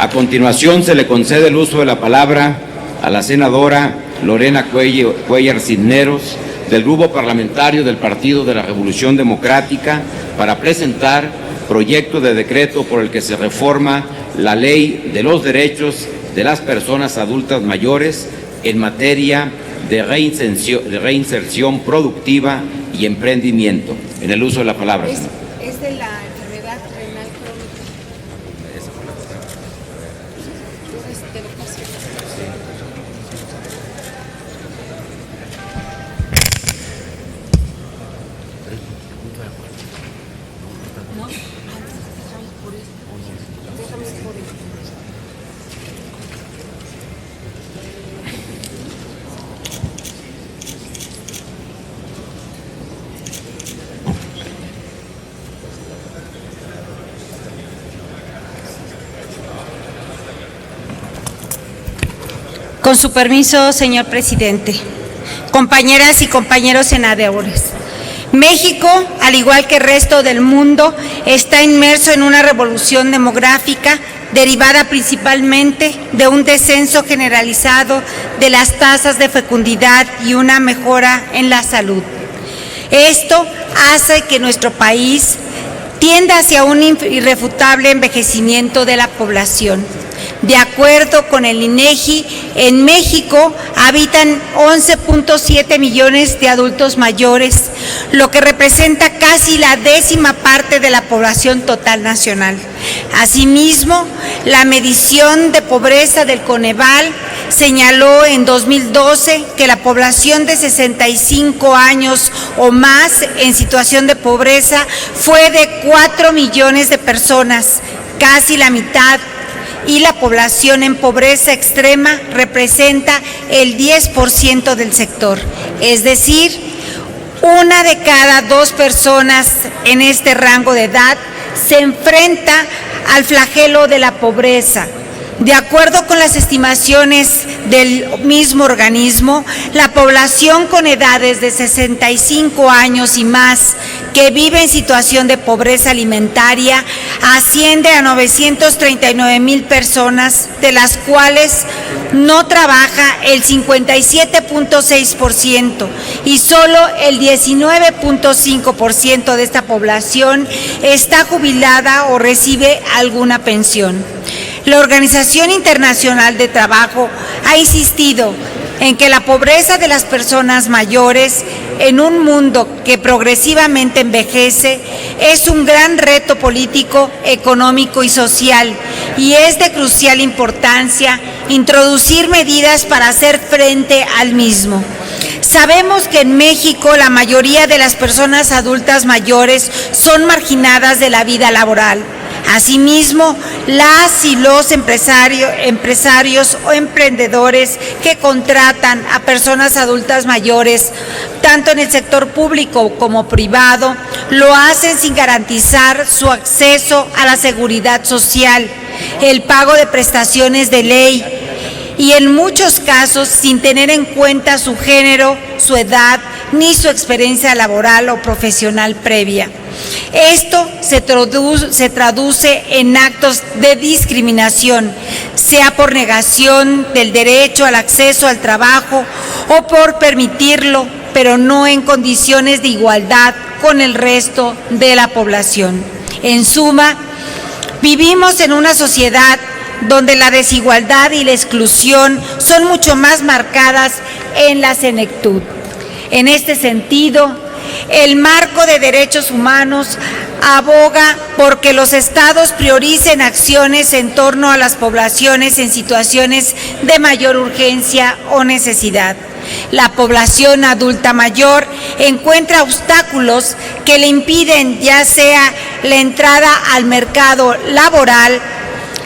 A continuación, se le concede el uso de la palabra a la senadora Lorena Cuellar Cisneros, del Grupo Parlamentario del Partido de la Revolución Democrática, para presentar proyecto de decreto por el que se reforma la Ley de los Derechos de las Personas Adultas Mayores en materia de reinserción productiva y emprendimiento. En el uso de la palabra. Es de la enfermedad renal crónica. ¿No? Déjame por esto. Con su permiso, señor presidente, compañeras y compañeros senadores, México, al igual que el resto del mundo, está inmerso en una revolución demográfica derivada principalmente de un descenso generalizado de las tasas de fecundidad y una mejora en la salud. Esto hace que nuestro país tienda hacia un irrefutable envejecimiento de la población. De acuerdo con el INEGI, en México habitan 11.7 millones de adultos mayores, lo que representa casi la 10ª parte de la población total nacional. Asimismo, la medición de pobreza del Coneval señaló en 2012 que la población de 65 años o más en situación de pobreza fue de 4 millones de personas, casi la mitad, y la población en pobreza extrema representa el 10% del sector, es decir, 1 de cada 2 personas en este rango de edad se enfrenta al flagelo de la pobreza. De acuerdo con las estimaciones del mismo organismo, la población con edades de 65 años y más que vive en situación de pobreza alimentaria asciende a 939,000 personas, de las cuales no trabaja el 57.6% y solo el 19.5% de esta población está jubilada o recibe alguna pensión. La Organización Internacional de Trabajo ha insistido en que la pobreza de las personas mayores en un mundo que progresivamente envejece es un gran reto político, económico y social, y es de crucial importancia introducir medidas para hacer frente al mismo. Sabemos que en México la mayoría de las personas adultas mayores son marginadas de la vida laboral. Asimismo, las y los empresarios o emprendedores que contratan a personas adultas mayores, tanto en el sector público como privado, lo hacen sin garantizar su acceso a la seguridad social, el pago de prestaciones de ley y en muchos casos sin tener en cuenta su género, su edad, ni su experiencia laboral o profesional previa. Esto se traduce en actos de discriminación, sea por negación del derecho al acceso al trabajo o por permitirlo, pero no en condiciones de igualdad con el resto de la población. En suma, vivimos en una sociedad donde la desigualdad y la exclusión son mucho más marcadas en la senectud. En este sentido, el marco de derechos humanos aboga porque los estados prioricen acciones en torno a las poblaciones en situaciones de mayor urgencia o necesidad. La población adulta mayor encuentra obstáculos que le impiden ya sea la entrada al mercado laboral,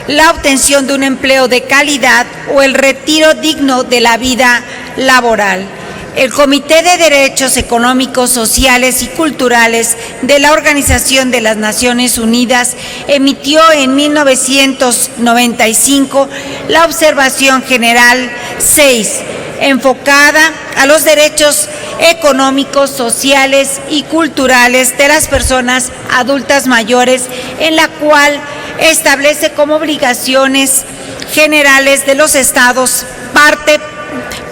la obtención de un empleo de calidad o el retiro digno de la vida laboral. El Comité de Derechos Económicos, Sociales y Culturales de la Organización de las Naciones Unidas emitió en 1995 la Observación General 6, enfocada a los derechos económicos, sociales y culturales de las personas adultas mayores, en la cual establece como obligaciones generales de los estados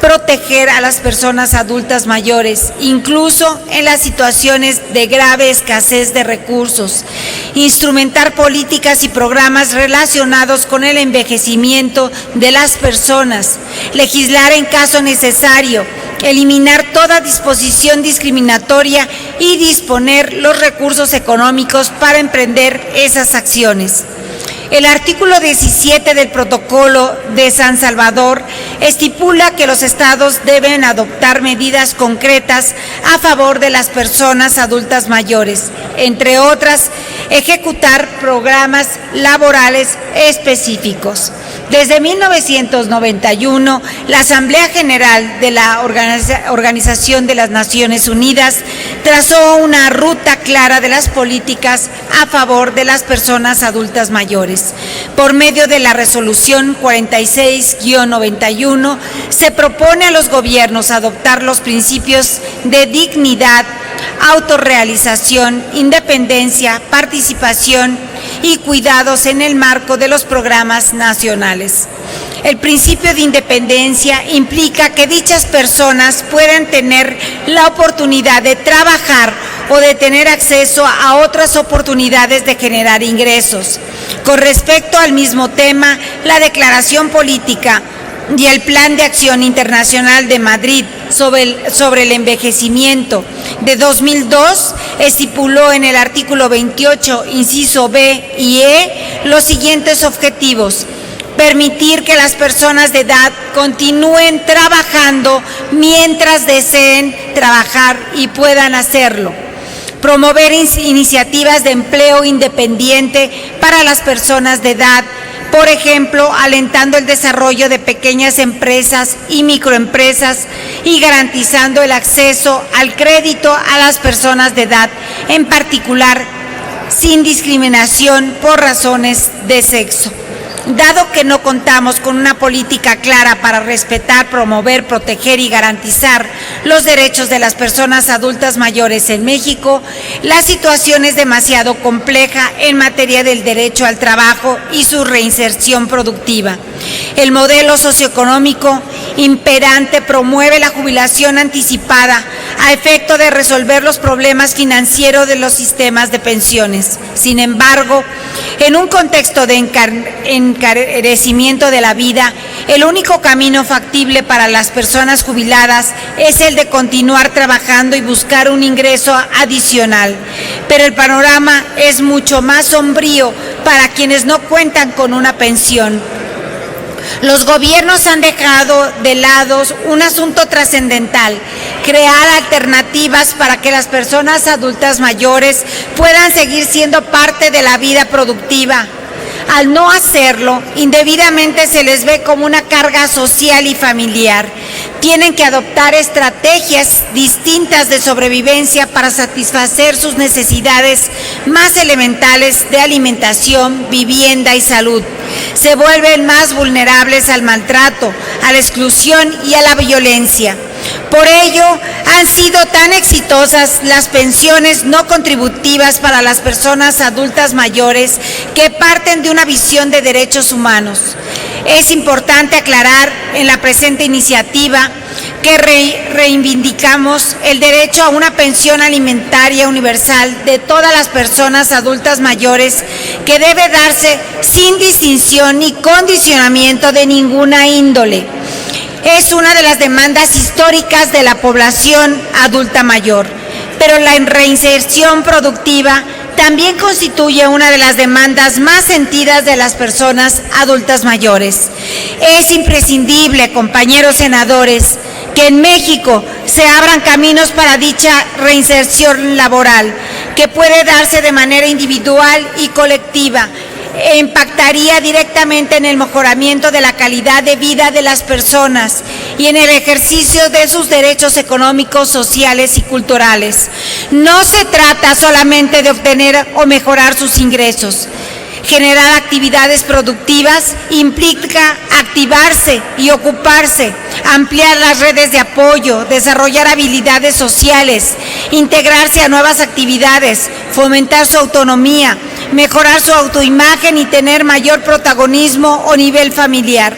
proteger a las personas adultas mayores, incluso en las situaciones de grave escasez de recursos, instrumentar políticas y programas relacionados con el envejecimiento de las personas, legislar en caso necesario, eliminar toda disposición discriminatoria y disponer los recursos económicos para emprender esas acciones. El artículo 17 del Protocolo de San Salvador estipula que los estados deben adoptar medidas concretas a favor de las personas adultas mayores, entre otras, ejecutar programas laborales específicos. Desde 1991, la Asamblea General de la Organización de las Naciones Unidas trazó una ruta clara de las políticas a favor de las personas adultas mayores. Por medio de la Resolución 46-91, se propone a los gobiernos adoptar los principios de dignidad, autorrealización, independencia, participación y cuidados en el marco de los programas nacionales. El principio de independencia implica que dichas personas puedan tener la oportunidad de trabajar o de tener acceso a otras oportunidades de generar ingresos. Con respecto al mismo tema, la Declaración Política y el Plan de Acción Internacional de Madrid sobre el envejecimiento de 2002 estipuló en el artículo 28, inciso B y E, los siguientes objetivos: permitir que las personas de edad continúen trabajando mientras deseen trabajar y puedan hacerlo. Promover iniciativas de empleo independiente para las personas de edad, por ejemplo, alentando el desarrollo de pequeñas empresas y microempresas y garantizando el acceso al crédito a las personas de edad, en particular, sin discriminación por razones de sexo. Dado que no contamos con una política clara para respetar, promover, proteger y garantizar los derechos de las personas adultas mayores en México, la situación es demasiado compleja en materia del derecho al trabajo y su reinserción productiva. El modelo socioeconómico imperante promueve la jubilación anticipada a efecto de resolver los problemas financieros de los sistemas de pensiones. Sin embargo, en un contexto de encarecimiento de la vida, el único camino factible para las personas jubiladas es el de continuar trabajando y buscar un ingreso adicional. Pero el panorama es mucho más sombrío para quienes no cuentan con una pensión. Los gobiernos han dejado de lado un asunto trascendental: crear alternativas para que las personas adultas mayores puedan seguir siendo parte de la vida productiva. Al no hacerlo, indebidamente se les ve como una carga social y familiar. Tienen que adoptar estrategias distintas de sobrevivencia para satisfacer sus necesidades más elementales de alimentación, vivienda y salud. Se vuelven más vulnerables al maltrato, a la exclusión y a la violencia. Por ello, han sido tan exitosas las pensiones no contributivas para las personas adultas mayores que parten de una visión de derechos humanos. Es importante aclarar en la presente iniciativa que reivindicamos el derecho a una pensión alimentaria universal de todas las personas adultas mayores, que debe darse sin distinción ni condicionamiento de ninguna índole. Es una de las demandas históricas de la población adulta mayor, pero la reinserción productiva también constituye una de las demandas más sentidas de las personas adultas mayores. Es imprescindible, compañeros senadores, que en México se abran caminos para dicha reinserción laboral, que puede darse de manera individual y colectiva. Impactaría directamente en el mejoramiento de la calidad de vida de las personas y en el ejercicio de sus derechos económicos, sociales y culturales. No se trata solamente de obtener o mejorar sus ingresos. Generar actividades productivas implica activarse y ocuparse, ampliar las redes de apoyo, desarrollar habilidades sociales, integrarse a nuevas actividades, fomentar su autonomía, mejorar su autoimagen y tener mayor protagonismo o nivel familiar.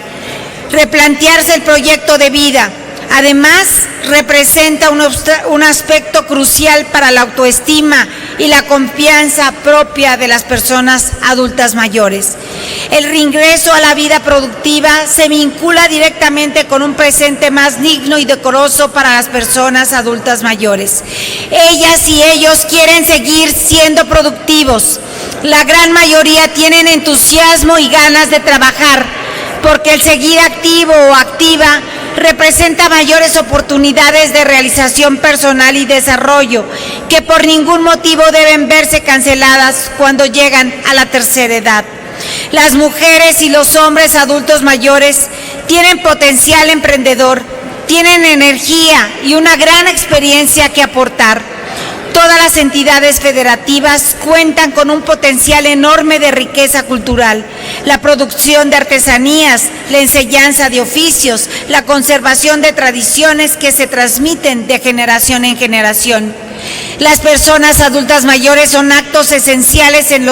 Replantearse el proyecto de vida. Además, representa un aspecto crucial para la autoestima y la confianza propia de las personas adultas mayores. El reingreso a la vida productiva se vincula directamente con un presente más digno y decoroso para las personas adultas mayores. Ellas y ellos quieren seguir siendo productivos. La gran mayoría tienen entusiasmo y ganas de trabajar, porque el seguir activo o activa representa mayores oportunidades de realización personal y desarrollo, que por ningún motivo deben verse canceladas cuando llegan a la tercera edad. Las mujeres y los hombres adultos mayores tienen potencial emprendedor, tienen energía y una gran experiencia que aportar. Todas las entidades federativas cuentan con un potencial enorme de riqueza cultural, la producción de artesanías, la enseñanza de oficios, la conservación de tradiciones que se transmiten de generación en generación. Las personas adultas mayores son actores esenciales en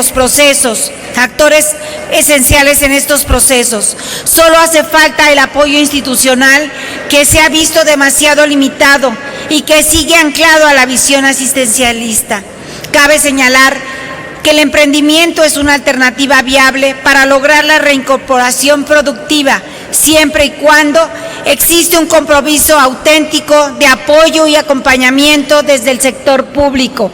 estos procesos. Solo hace falta el apoyo institucional, que se ha visto demasiado limitado y que sigue anclado a la visión asistencialista. Cabe señalar que el emprendimiento es una alternativa viable para lograr la reincorporación productiva, siempre y cuando existe un compromiso auténtico de apoyo y acompañamiento desde el sector público.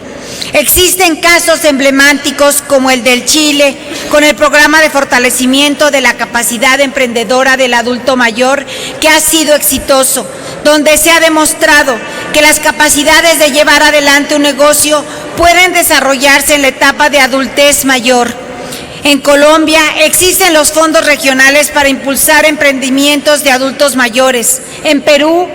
Existen casos emblemáticos como el del Chile, con el programa de fortalecimiento de la capacidad emprendedora del adulto mayor, que ha sido exitoso, donde se ha demostrado que las capacidades de llevar adelante un negocio pueden desarrollarse en la etapa de adultez mayor. En Colombia existen los fondos regionales para impulsar emprendimientos de adultos mayores. En Perú,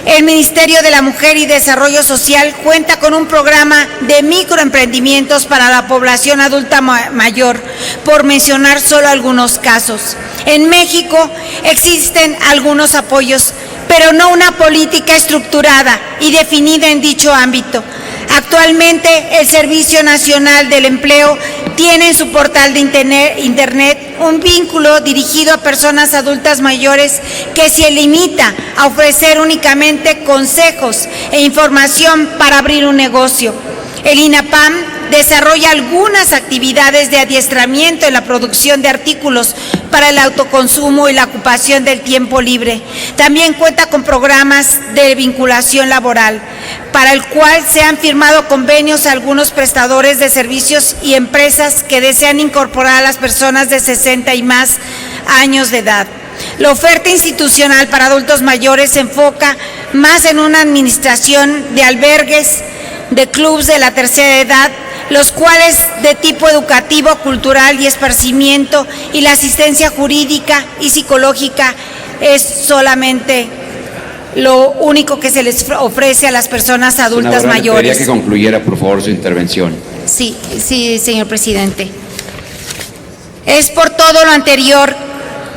el Ministerio de la Mujer y Desarrollo Social cuenta con un programa de microemprendimientos para la población adulta mayor, por mencionar solo algunos casos. En México existen algunos apoyos, pero no una política estructurada y definida en dicho ámbito. Actualmente, el Servicio Nacional del Empleo tiene en su portal de Internet un vínculo dirigido a personas adultas mayores que se limita a ofrecer únicamente consejos e información para abrir un negocio. El INAPAM desarrolla algunas actividades de adiestramiento en la producción de artículos para el autoconsumo y la ocupación del tiempo libre. También cuenta con programas de vinculación laboral, para el cual se han firmado convenios a algunos prestadores de servicios y empresas que desean incorporar a las personas de 60 y más años de edad. La oferta institucional para adultos mayores se enfoca más en una administración de albergues, de clubes de la tercera edad, los cuales de tipo educativo, cultural y esparcimiento, y la asistencia jurídica y psicológica es solamente lo único que se les ofrece a las personas adultas mayores. Quería que concluyera, por favor, su intervención. Sí, señor presidente. Es por todo lo anterior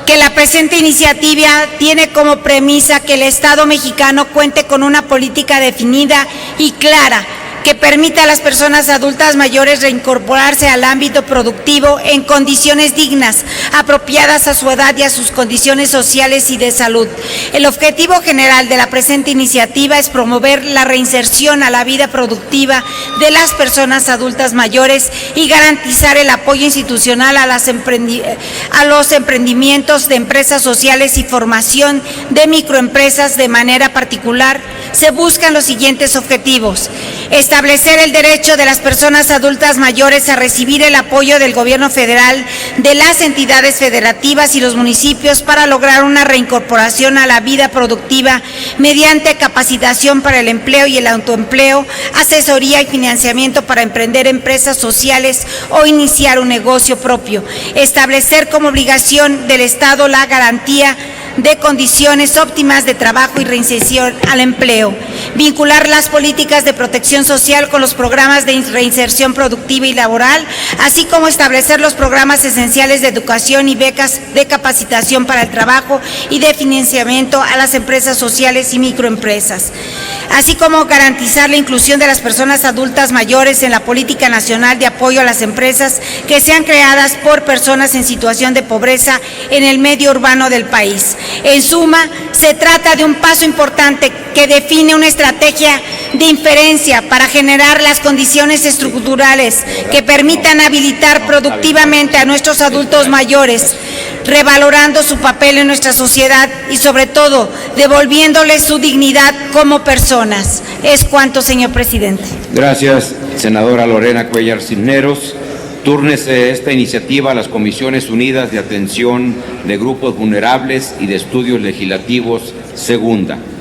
que la presente iniciativa tiene como premisa que el Estado mexicano cuente con una política definida y clara que permita a las personas adultas mayores reincorporarse al ámbito productivo en condiciones dignas, apropiadas a su edad y a sus condiciones sociales y de salud. El objetivo general de la presente iniciativa es promover la reinserción a la vida productiva de las personas adultas mayores y garantizar el apoyo institucional a los emprendimientos de empresas sociales y formación de microempresas. De manera particular, se buscan los siguientes objetivos: establecer el derecho de las personas adultas mayores a recibir el apoyo del gobierno federal, de las entidades federativas y los municipios para lograr una reincorporación a la vida productiva mediante capacitación para el empleo y el autoempleo, asesoría y financiamiento para emprender empresas sociales o iniciar un negocio propio. Establecer como obligación del Estado la garantía de condiciones óptimas de trabajo y reinserción al empleo, vincular las políticas de protección social con los programas de reinserción productiva y laboral, así como establecer los programas esenciales de educación y becas de capacitación para el trabajo y de financiamiento a las empresas sociales y microempresas, así como garantizar la inclusión de las personas adultas mayores en la política nacional de apoyo a las empresas que sean creadas por personas en situación de pobreza en el medio urbano del país. En suma, se trata de un paso importante que define una estrategia de inferencia para generar las condiciones estructurales que permitan habilitar productivamente a nuestros adultos mayores, revalorando su papel en nuestra sociedad y, sobre todo, devolviéndoles su dignidad como personas. Es cuanto, señor presidente. Gracias, senadora Lorena Cuellar Cisneros. Túrnese esta iniciativa a las Comisiones Unidas de Atención de Grupos Vulnerables y de Estudios Legislativos, segunda.